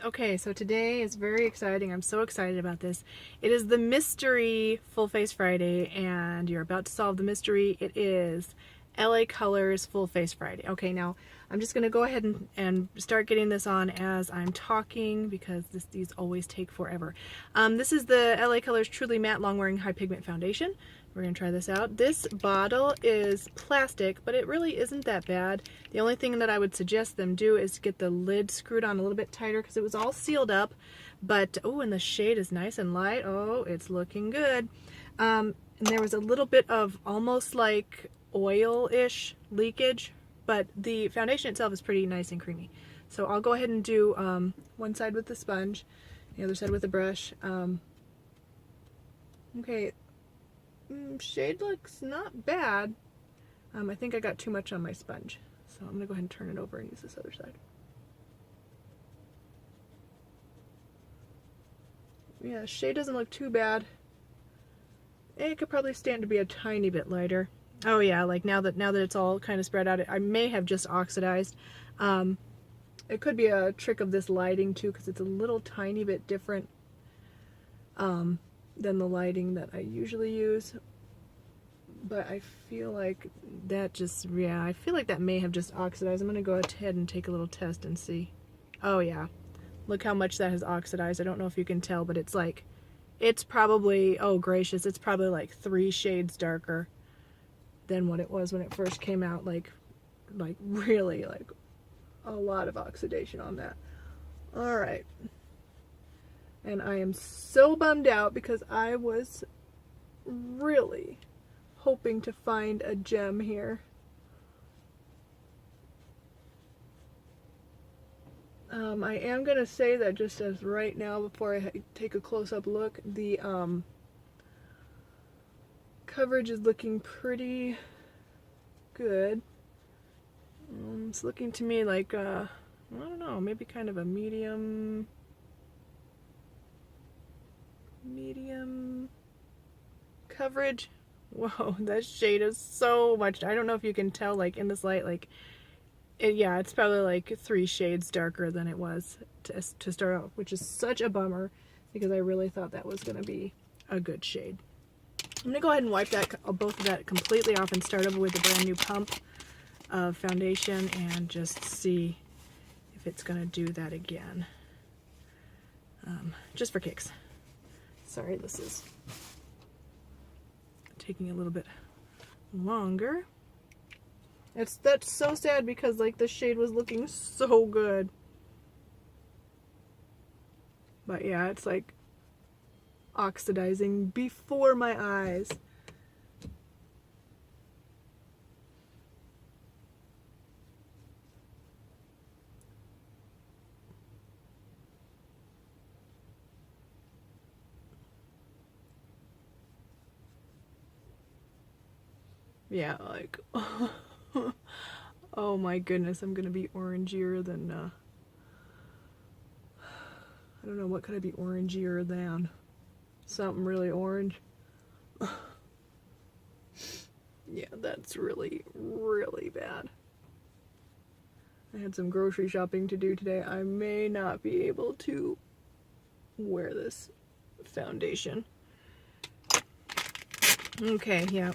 Okay, so today is very exciting. I'm so excited about this. It is the Mystery Full Face Friday, and you're about to solve the mystery. It is LA Colors Full Face Friday. Okay, now I'm just going to go ahead and start getting this on as I'm talking because these always take forever. This is the LA Colors Truly Matte Long Wearing High Pigment Foundation. We're going to try this out. This bottle is plastic, but it really isn't that bad. The only thing that I would suggest them do is get the lid screwed on a little bit tighter because it was all sealed up. But, oh, and the shade is nice and light. Oh, it's looking good. And there was a little bit of almost like oil-ish leakage, but the foundation itself is pretty nice and creamy. So I'll go ahead and do one side with the sponge, the other side with the brush. Okay. Shade looks not bad. I think I got too much on my sponge, so I'm gonna go ahead and turn it over and use this other side. Yeah, shade doesn't look too bad. It could probably stand to be a tiny bit lighter. Oh yeah, like now that it's all kind of spread out, I may have just oxidized. It could be a trick of this lighting too, because it's a little tiny bit different than the lighting that I usually use, but I feel like that just, yeah, I feel like that may have just oxidized. I'm gonna go ahead and take a little test and see. Oh yeah, look how much that has oxidized. I don't know if you can tell, but it's like, it's probably, oh gracious, it's probably like 3 shades darker than what it was when it first came out. Like really, like a lot of oxidation on that. All right. And I am so bummed out because I was really hoping to find a gem here. I am going to say that just as right now, before I take a close-up look, the coverage is looking pretty good. It's looking to me like, I don't know, maybe kind of a medium coverage. Whoa, that shade is so much. I don't know if you can tell, like in this light, like yeah, it's probably like 3 shades darker than it was to start out, which is such a bummer because I really thought that was going to be a good shade. I'm gonna go ahead and wipe that both of that completely off and start over with a brand new pump of foundation and just see if it's gonna do that again, just for kicks. Sorry, this is taking a little bit longer. That's so sad because like the shade was looking so good. But yeah, it's like oxidizing before my eyes. Yeah, like oh my goodness, I'm gonna be orangier than I don't know, what could I be orangier than? Something really orange. Yeah, that's really, really bad. I had some grocery shopping to do today. I may not be able to wear this foundation. Okay, yeah.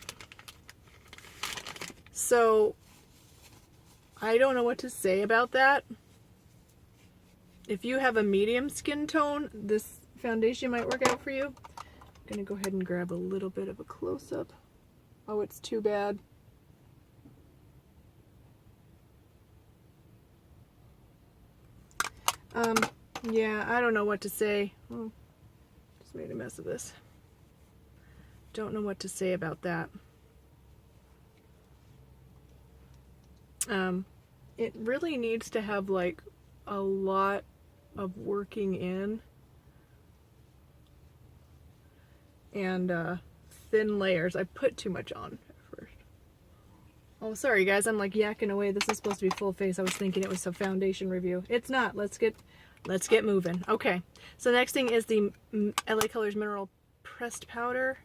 So, I don't know what to say about that. If you have a medium skin tone, this foundation might work out for you. I'm gonna go ahead and grab a little bit of a close-up. Oh, it's too bad. Yeah, I don't know what to say. Oh, just made a mess of this. Don't know what to say about that. It really needs to have like a lot of working in and thin layers. I put too much on at first. Oh, sorry guys, I'm like yakking away. This is supposed to be full face. I was thinking it was a foundation review. It's not. Let's get moving. Okay, so next thing is the LA Colors Mineral Pressed Powder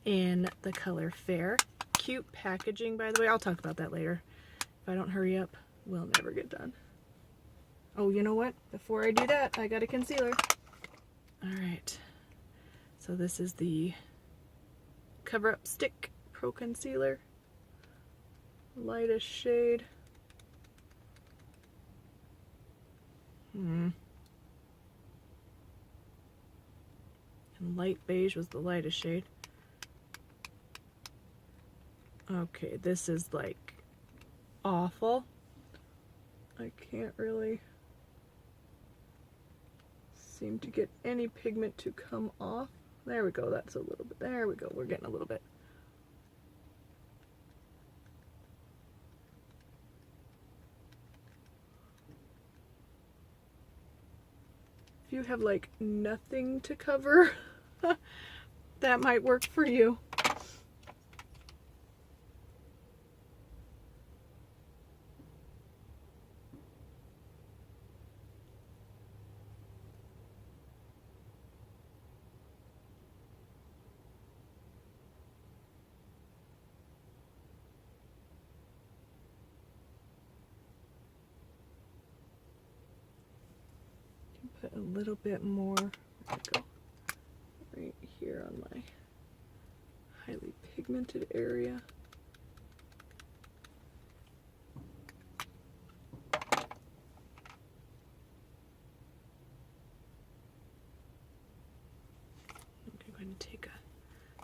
in the color Fair. Cute packaging, by the way. I'll talk about that later. If I don't hurry up, we'll never get done. Oh, you know what? Before I do that, I got a concealer. Alright. So this is the Cover Up Stick Pro Concealer. Lightest shade. And light beige was the lightest shade. Okay, this is like awful. I can't really seem to get any pigment to come off. There we go, that's a little bit. There we go, we're getting a little bit. If you have like nothing to cover, that might work for you. Put a little bit more, there we go, right here on my highly pigmented area. I'm going to take a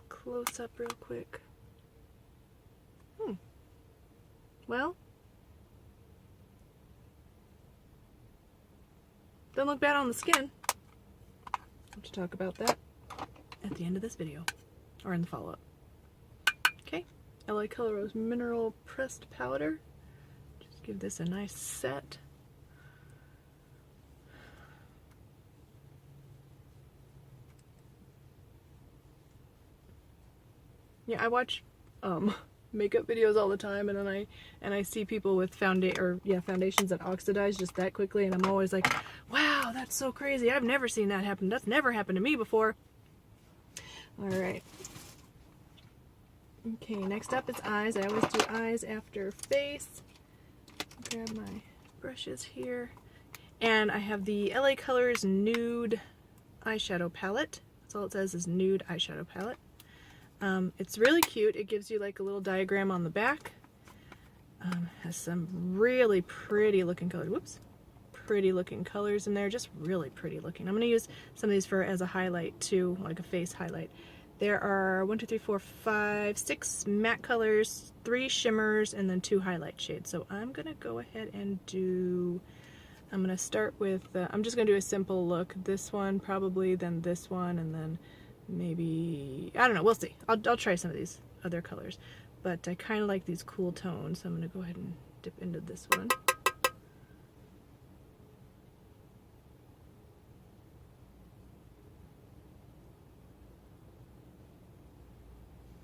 close up real quick. Well, doesn't look bad on the skin. I'll have to talk about that at the end of this video, or in the follow-up. Okay, LA Color Mineral Pressed Powder. Just give this a nice set. Yeah, I watch makeup videos all the time, and then I see people with foundations that oxidize just that quickly, and I'm always like, wow, that's so crazy. I've never seen that happen. That's never happened to me before. All right. Okay, next up is eyes. I always do eyes after face. Grab my brushes here, and I have the LA Colors Nude Eyeshadow Palette. That's all it says is Nude Eyeshadow Palette. It's really cute. It gives you like a little diagram on the back. Has some really pretty looking colors. Whoops. Pretty looking colors in there. Just really pretty looking. I'm going to use some of these as a highlight too, like a face highlight. There are 6 matte colors, 3 shimmers, and then 2 highlight shades. So I'm going to go ahead and I'm going to start with, I'm just going to do a simple look. This one probably, then this one, and then maybe, I don't know, we'll see. I'll try some of these other colors, but I kind of like these cool tones, so I'm going to go ahead and dip into this one.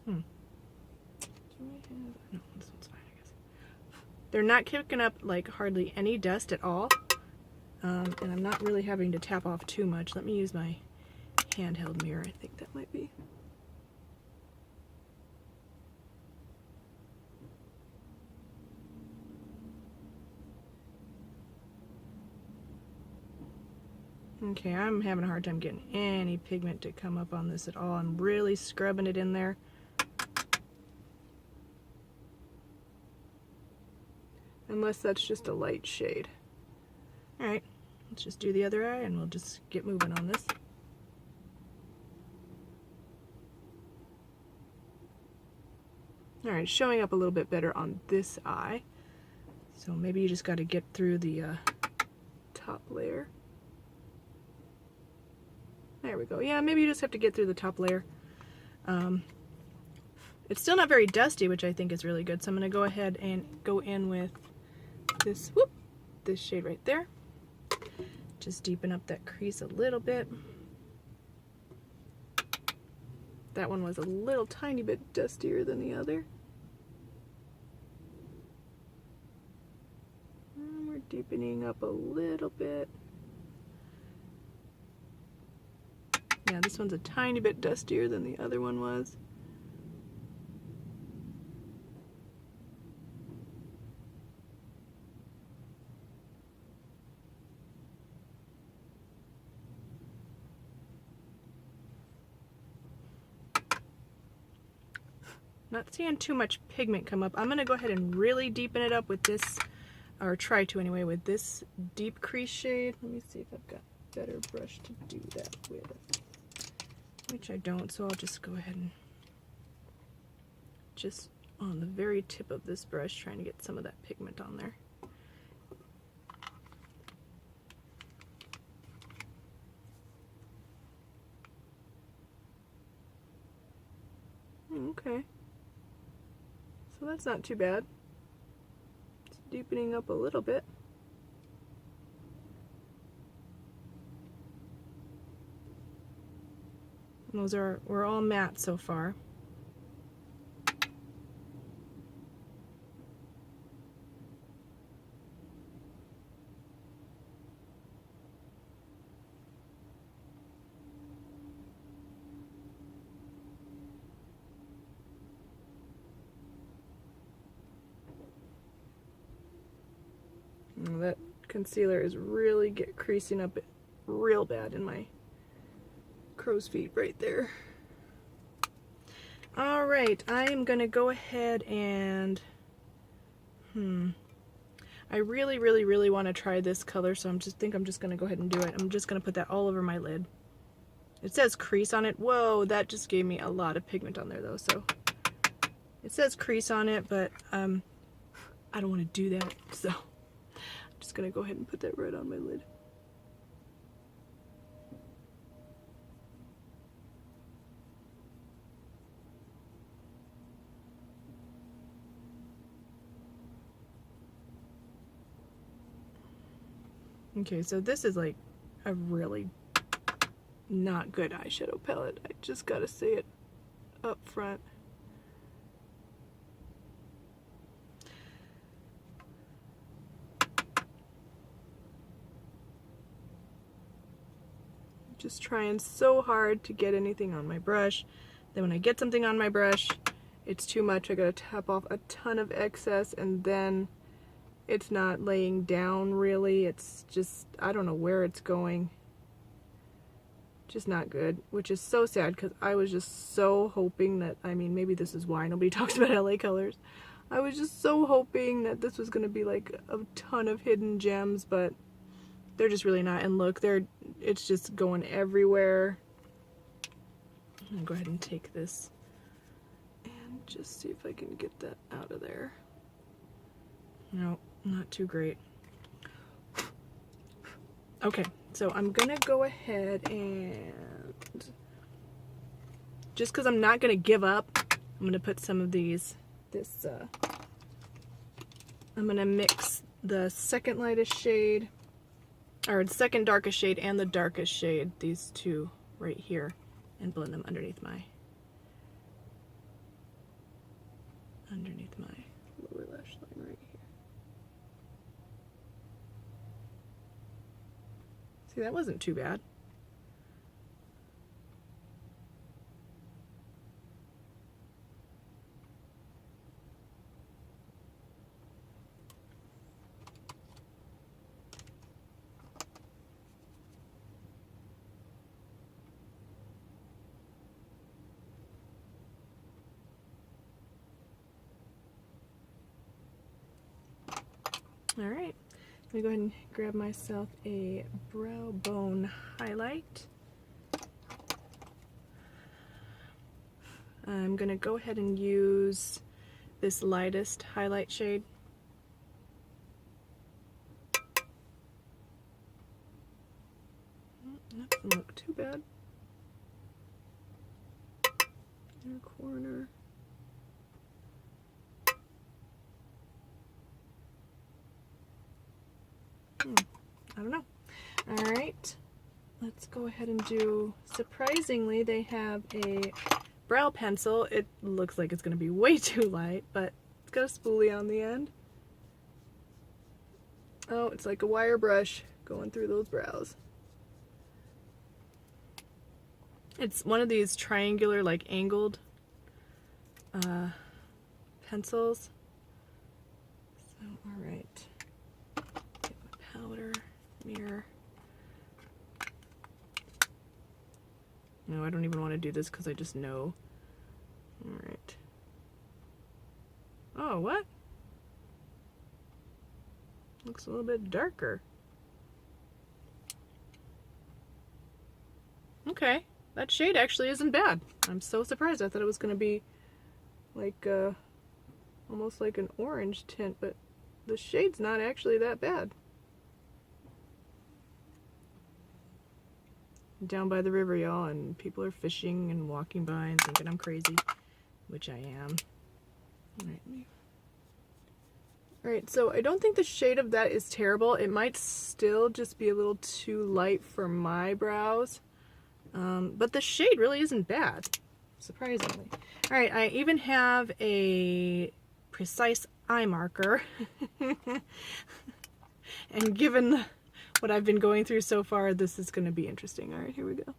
Do I have, no, this one's fine, I guess. They're not kicking up like hardly any dust at all, and I'm not really having to tap off too much. Let me use my handheld mirror. I think that might be. Okay, I'm having a hard time getting any pigment to come up on this at all. I'm really scrubbing it in there. Unless that's just a light shade. Alright, let's just do the other eye and we'll just get moving on this. Alright, showing up a little bit better on this eye. So maybe you just got to get through the top layer. There we go. Yeah, maybe you just have to get through the top layer. It's still not very dusty, which I think is really good. So I'm going to go ahead and go in with this, this shade right there. Just deepen up that crease a little bit. That one was a little tiny bit dustier than the other. And we're deepening up a little bit. Yeah, this one's a tiny bit dustier than the other one was. Not seeing too much pigment come up. I'm going to go ahead and really deepen it up with this, or try to anyway, with this deep crease shade. Let me see if I've got a better brush to do that with. Which I don't, so I'll just go ahead and just on the very tip of this brush trying to get some of that pigment on there. Okay, so that's not too bad. It's deepening up a little bit. And those are, we're all matte so far. That concealer is really creasing up real bad in my crow's feet right there. Alright, I am gonna go ahead and I really want to try this color, so I'm just gonna go ahead and do it. I'm just gonna put that all over my lid. It says crease on it. Whoa, that just gave me a lot of pigment on there though, so it says crease on it, but I don't want to do that, so I'm just gonna go ahead and put that right on my lid. Okay, so this is like a really not good eyeshadow palette. I just gotta say it up front. Just trying so hard to get anything on my brush. Then when I get something on my brush, it's too much. I gotta tap off a ton of excess, and then it's not laying down really. It's just, I don't know where it's going. Just not good, which is so sad because I was just so hoping that, I mean, maybe this is why nobody talks about LA Colors. I was just so hoping that this was going to be like a ton of hidden gems, but they're just really not. And look, it's just going everywhere. I'm going to go ahead and take this and just see if I can get that out of there. No, not too great. Okay, so I'm gonna go ahead and, just because I'm not gonna give up, I'm gonna put some of I'm gonna mix the second lightest shade, or the second darkest shade and the darkest shade, these two right here, and blend them underneath my lower lash line right here. See, that wasn't too bad. All right, let me go ahead and grab myself a brow bone highlight. I'm gonna go ahead and use this lightest highlight shade. That doesn't look too bad. Inner corner. I don't know. Alright, let's go ahead and do, surprisingly, they have a brow pencil. It looks like it's going to be way too light, but it's got a spoolie on the end. Oh, it's like a wire brush going through those brows. It's one of these triangular, like angled pencils. So, alright. Get my powder, mirror. No, I don't even want to do this because I just know. Alright. Oh, what? Looks a little bit darker. Okay, that shade actually isn't bad. I'm so surprised. I thought it was going to be like almost like an orange tint, but the shade's not actually that bad. Down by the river, y'all, and people are fishing and walking by and thinking I'm crazy, which I am. Alright, so I don't think the shade of that is terrible. It might still just be a little too light for my brows. But the shade really isn't bad, surprisingly. Alright, I even have a precise eye marker. And given what I've been going through so far, this is going to be interesting. Alright, here we go.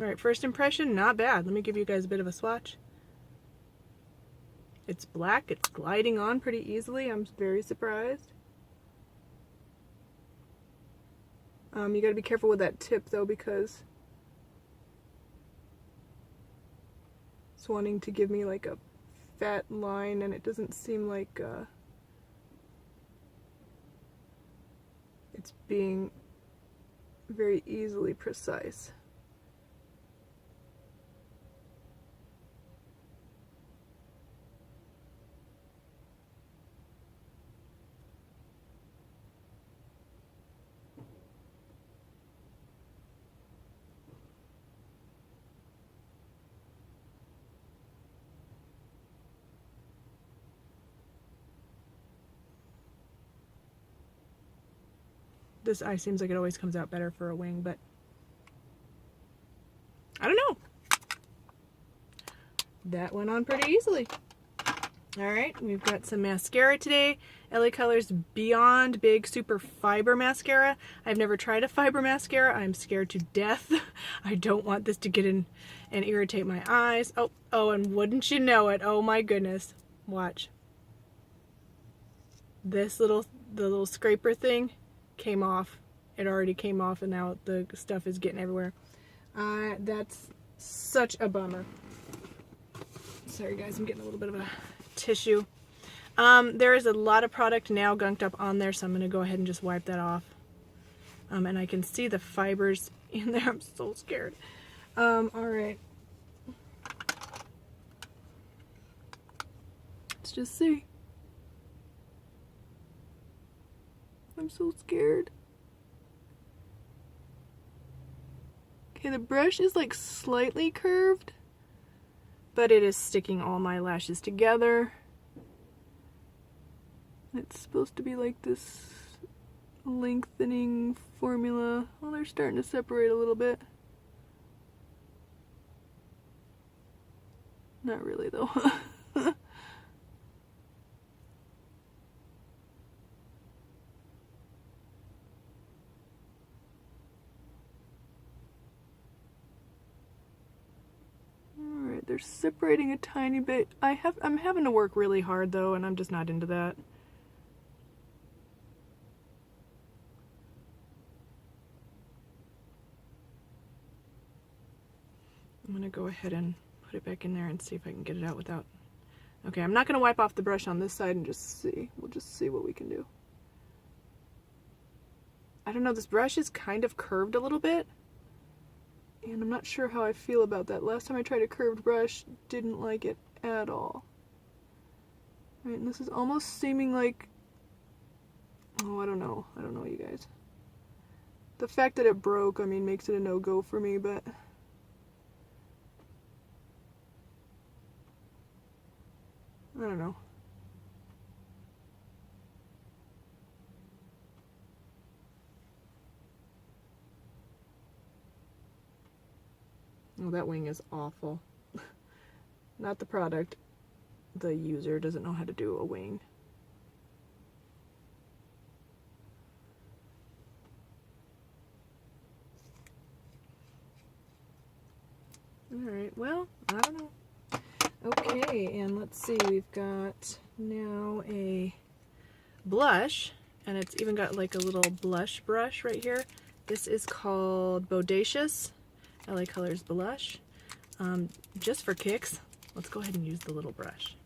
Alright, first impression, not bad. Let me give you guys a bit of a swatch. It's black, it's gliding on pretty easily. I'm very surprised. You gotta be careful with that tip though, because it's wanting to give me like a fat line and it doesn't seem like it's being very easily precise. This eye seems like it always comes out better for a wing, but I don't know. That went on pretty easily. Alright, we've got some mascara today. LA Colors Beyond Big Super Fiber Mascara. I've never tried a fiber mascara. I'm scared to death. I don't want this to get in and irritate my eyes. Oh, and wouldn't you know it, oh my goodness. Watch. This the little scraper thing came off. It already came off and now the stuff is getting everywhere. That's such a bummer. Sorry guys, I'm getting a little bit of a tissue. There is a lot of product now gunked up on there, so I'm going to go ahead and just wipe that off. And I can see the fibers in there. I'm so scared. Alright. Let's just see. I'm so scared. Okay, the brush is like slightly curved, but it is sticking all my lashes together. It's supposed to be like this lengthening formula. Well, they're starting to separate a little bit. Not really though. They're separating a tiny bit. I'm having to work really hard though, and I'm just not into that. I'm gonna go ahead and put it back in there and see if I can get it out without... Okay, I'm not gonna wipe off the brush on this side and just see. We'll just see what we can do. I don't know, this brush is kind of curved a little bit. And I'm not sure how I feel about that. Last time I tried a curved brush, didn't like it at all. Right, and this is almost seeming like... Oh, I don't know. I don't know, you guys. The fact that it broke, I mean, makes it a no-go for me, but... I don't know. Oh, that wing is awful. Not the product. The user doesn't know how to do a wing. Alright, well, I don't know. Okay, and let's see, we've got now a blush, and it's even got like a little blush brush right here. This is called Bodacious LA Colors Blush. Just for kicks, let's go ahead and use the little brush.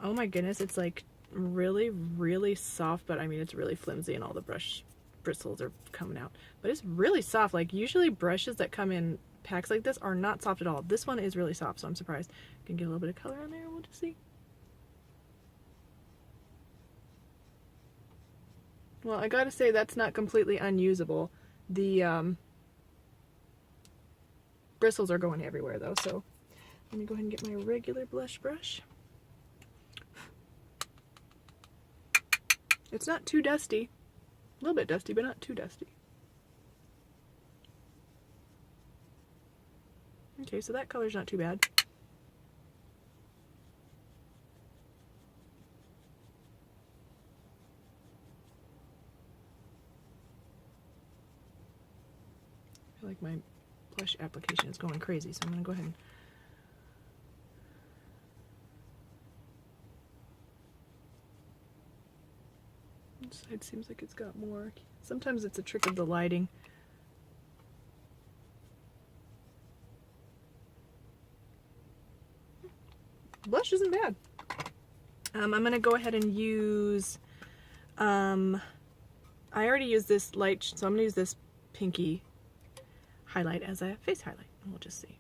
Oh my goodness, it's like really, really soft, but I mean, it's really flimsy and all the brush bristles are coming out. But it's really soft. Like usually brushes that come in packs like this are not soft at all. This one is really soft, so I'm surprised. Can get a little bit of color on there, we'll just see. Well, I gotta say that's not completely unusable. The bristles are going everywhere though, so let me go ahead and get my regular blush brush. It's not too dusty. A little bit dusty, but not too dusty. Okay, so that color's not too bad. I feel like my blush application is going crazy, so I'm going to go ahead and this side seems like it's got more. Sometimes it's a trick of the lighting. Blush isn't bad. I'm going to go ahead and use, I already used this light, so I'm going to use this pinky highlight as a face highlight, and we'll just see.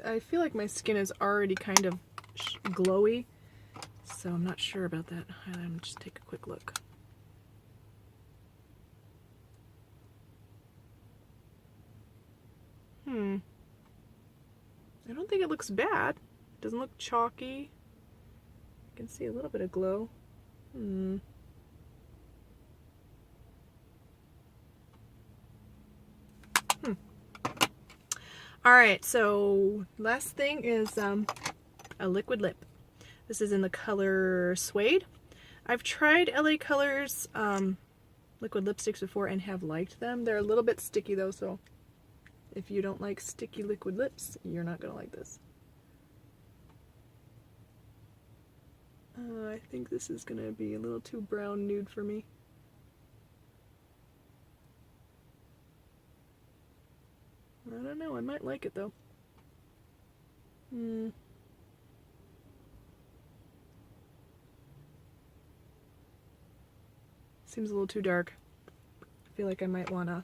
I feel like my skin is already kind of glowy, so I'm not sure about that highlight. I'm going to just take a quick look. I don't think it looks bad. It doesn't look chalky. I can see a little bit of glow. Alright, so last thing is a liquid lip. This is in the color Suede. I've tried LA Colors liquid lipsticks before and have liked them. They're a little bit sticky though, so if you don't like sticky liquid lips, you're not gonna like this. I think this is gonna be a little too brown nude for me. I don't know, I might like it though. Seems a little too dark. I feel like I might wanna,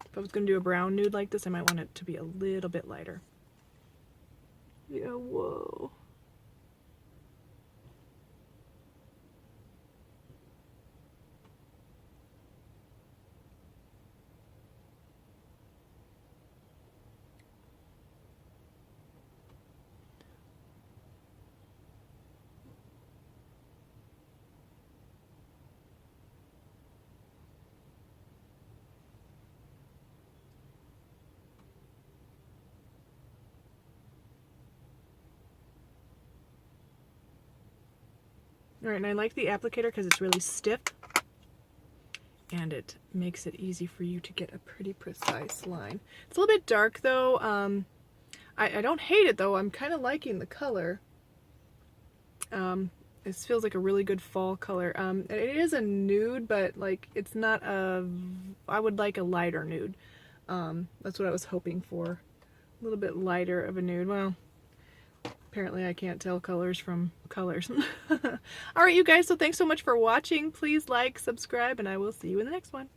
if I was gonna do a brown nude like this, I might want it to be a little bit lighter. Yeah, whoa. Alright, and I like the applicator because it's really stiff and it makes it easy for you to get a pretty precise line. It's a little bit dark though. I don't hate it though. I'm kind of liking the color. This feels like a really good fall color. It is a nude, but like it's not a, I would like a lighter nude. That's what I was hoping for. A little bit lighter of a nude. Well, apparently I can't tell colors from colors. Alright you guys, so thanks so much for watching. Please like, subscribe, and I will see you in the next one.